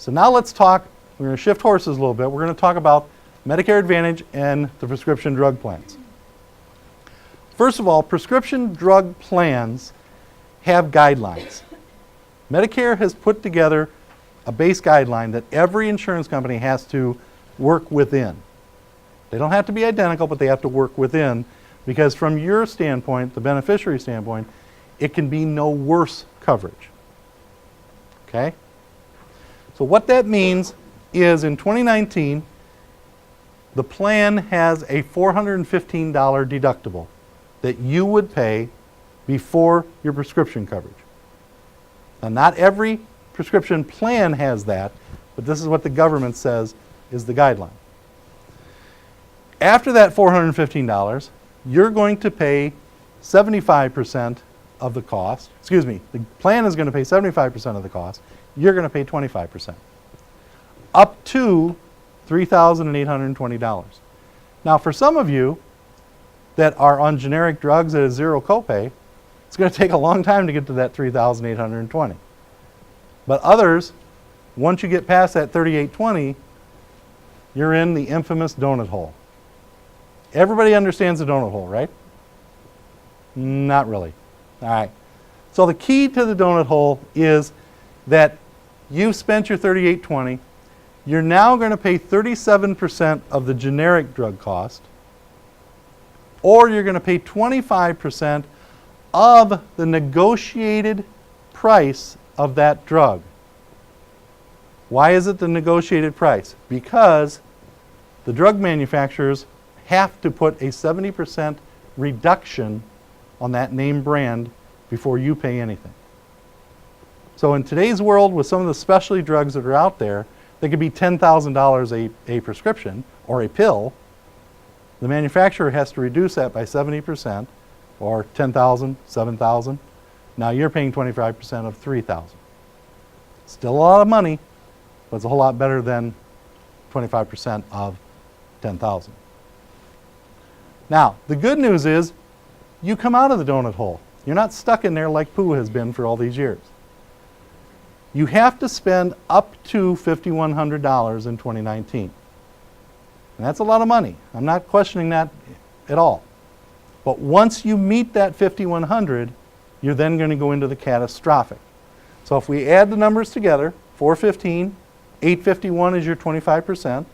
So now let's talk, we're going to shift horses a little bit. We're going to talk about Medicare Advantage and the prescription drug plans. First of all, prescription drug plans have guidelines. Medicare has put together a base guideline that every insurance company has to work within. They don't have to be identical, but they have to work within, because from your standpoint, the beneficiary standpoint, it can be no worse coverage. Okay? So what that means is in 2019, the plan has a $415 deductible that you would pay before your prescription coverage. Now, not every prescription plan has that, but this is what the government says is the guideline. After that $415, you're going to pay 75% of the cost. Excuse me, the plan is going to pay 75% of the cost. You're going to pay 25%. Up to $3,820. Now, for some of you that are on generic drugs at a zero copay, it's going to take a long time to get to that $3,820. But others, once you get past that $3,820, you're in the infamous donut hole. Everybody understands the donut hole, right? Not really. All right. So the key to the donut hole is that you've spent your $3,820. You're now going to pay 37% of the generic drug cost, or you're going to pay 25% of the negotiated price of that drug. Why is it the negotiated price? Because the drug manufacturers have to put a 70% reduction on that name brand before you pay anything. So in today's world, with some of the specialty drugs that are out there, they could be $10,000 a prescription or a pill. The manufacturer has to reduce that by 70%, or $10,000, $7,000. Now you're paying 25% of $3,000. Still a lot of money, but it's a whole lot better than 25% of $10,000. Now, the good news is you come out of the donut hole. You're not stuck in there like Pooh has been for all these years. You have to spend up to $5,100 in 2019. And that's a lot of money. I'm not questioning that at all. But once you meet that $5,100, you're then going to go into the catastrophic. So if we add the numbers together, 415, 851 is your 25%,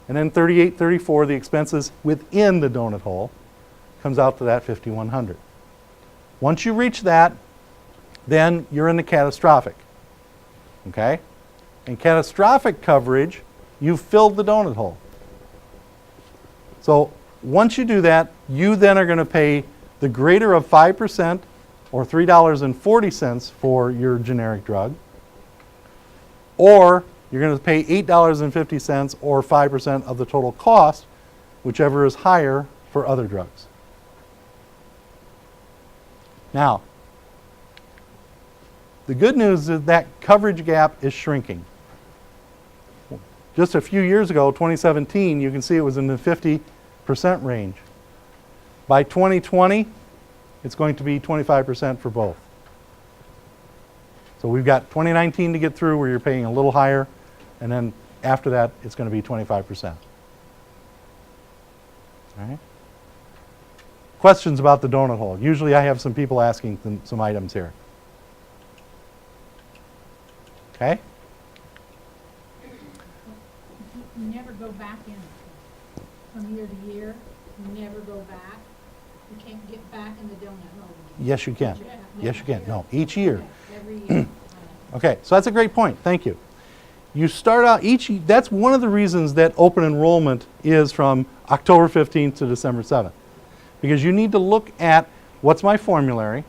and then 3834, the expenses within the donut hole, comes out to that $5,100. Once you reach that, then you're in the catastrophic. Okay? In catastrophic coverage, you've filled the donut hole. So once you do that, you then are going to pay the greater of 5%, or $3.40 for your generic drug, or you're going to pay $8.50 or 5% of the total cost, whichever is higher for other drugs. Now, the good news is that coverage gap is shrinking. Just a few years ago, 2017, you can see it was in the 50% range. By 2020, it's going to be 25% for both. So we've got 2019 to get through where you're paying a little higher, and then after that, it's going to be 25%. All right? Questions about the donut hole? Usually I have some people asking some items here. Okay? You never go back in from year to year. You never go back. You can't get back in the donut hole. Yes, you can. Yes, you can. No, each year. Every year. Okay, so that's a great point. Thank you. You start out that's one of the reasons that open enrollment is from October 15th to December 7th. Because you need to look at what's my formulary,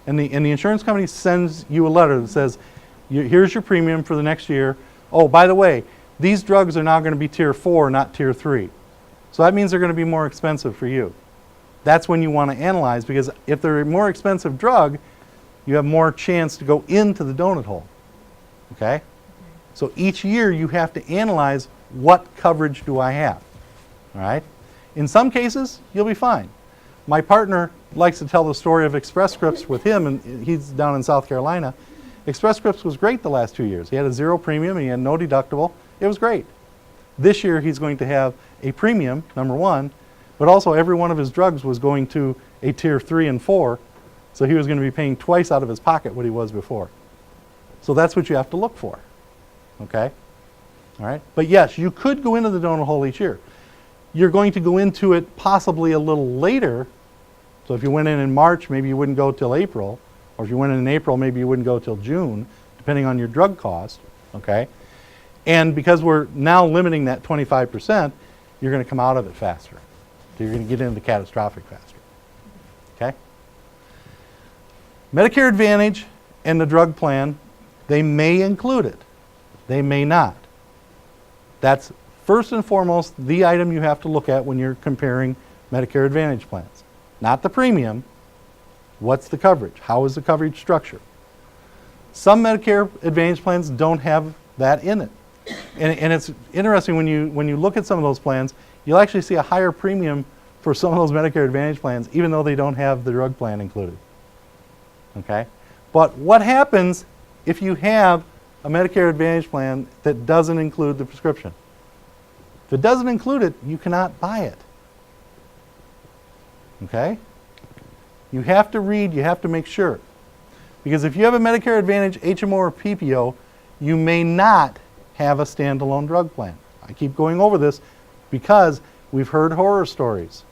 and the insurance company sends you a letter that says, here's your premium for the next year. Oh, by the way, these drugs are now going to be tier 4, not tier 3. So that means they're going to be more expensive for you. That's when you want to analyze, because if they're a more expensive drug, you have more chance to go into the donut hole. Okay? So each year you have to analyze, what coverage do I have? All right? In some cases, you'll be fine. My partner likes to tell the story of Express Scripts with him, and he's down in South Carolina. Express Scripts was great the last 2 years. He had a zero premium and he had no deductible. It was great. This year he's going to have a premium, number one, but also every one of his drugs was going to a tier 3 and 4, so he was going to be paying twice out of his pocket what he was before. So that's what you have to look for, okay? All right, but yes, you could go into the donut hole each year. You're going to go into it possibly a little later. So if you went in March, maybe you wouldn't go till April, or if you went in April, maybe you wouldn't go till June, depending on your drug cost, okay? And because we're now limiting that 25%, you're going to come out of it faster. So you're going to get into catastrophic faster, okay? Medicare Advantage and the drug plan, they may include it. They may not. That's first and foremost the item you have to look at when you're comparing Medicare Advantage plans. Not the premium. What's the coverage? How is the coverage structured? Some Medicare Advantage plans don't have that in it. And it's interesting when you look at some of those plans, you'll actually see a higher premium for some of those Medicare Advantage plans, even though they don't have the drug plan included. Okay? But what happens if you have a Medicare Advantage plan that doesn't include the prescription? If it doesn't include it, you cannot buy it. Okay? You have to read, you have to make sure. Because if you have a Medicare Advantage HMO or PPO, you may not have a standalone drug plan. I keep going over this because we've heard horror stories.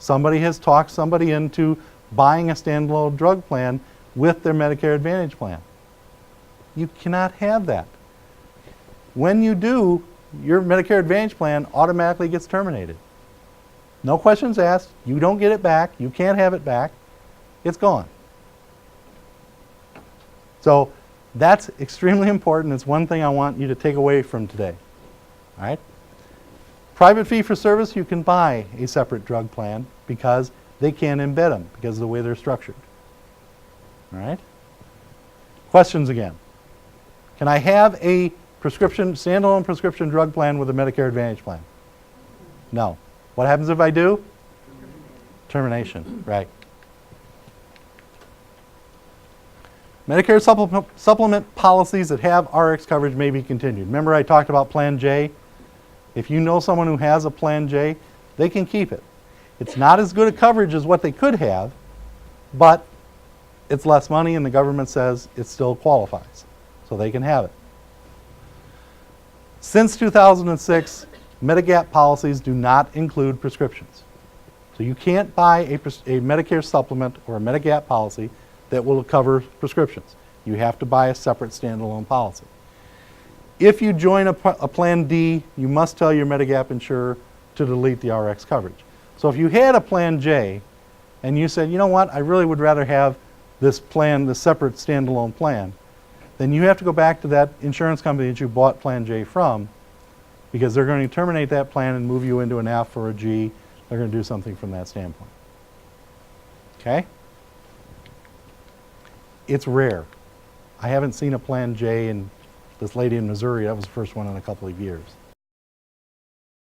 Somebody has talked somebody into buying a standalone drug plan with their Medicare Advantage plan. You cannot have that. When you do, your Medicare Advantage plan automatically gets terminated. No questions asked. You don't get it back. You can't have it back. It's gone. So that's extremely important. It's one thing I want you to take away from today. All right? Private fee-for-service, you can buy a separate drug plan because they can embed them because of the way they're structured. All right? Questions again. Can I have a standalone prescription drug plan with a Medicare Advantage plan? No. What happens if I do? Termination, right. Medicare supplement policies that have RX coverage may be continued. Remember I talked about Plan J? If you know someone who has a Plan J, they can keep it. It's not as good a coverage as what they could have, but it's less money and the government says it still qualifies. So they can have it. Since 2006, Medigap policies do not include prescriptions. So you can't buy a Medicare supplement or a Medigap policy that will cover prescriptions. You have to buy a separate standalone policy. If you join a Plan D, you must tell your Medigap insurer to delete the RX coverage. So if you had a Plan J and you said, you know what, I really would rather have this plan, the separate standalone plan, then you have to go back to that insurance company that you bought Plan J from because they're going to terminate that plan and move you into an F or a G. They're going to do something from that standpoint. Okay? It's rare. I haven't seen a Plan J, and this lady in Missouri, that was the first one in a couple of years.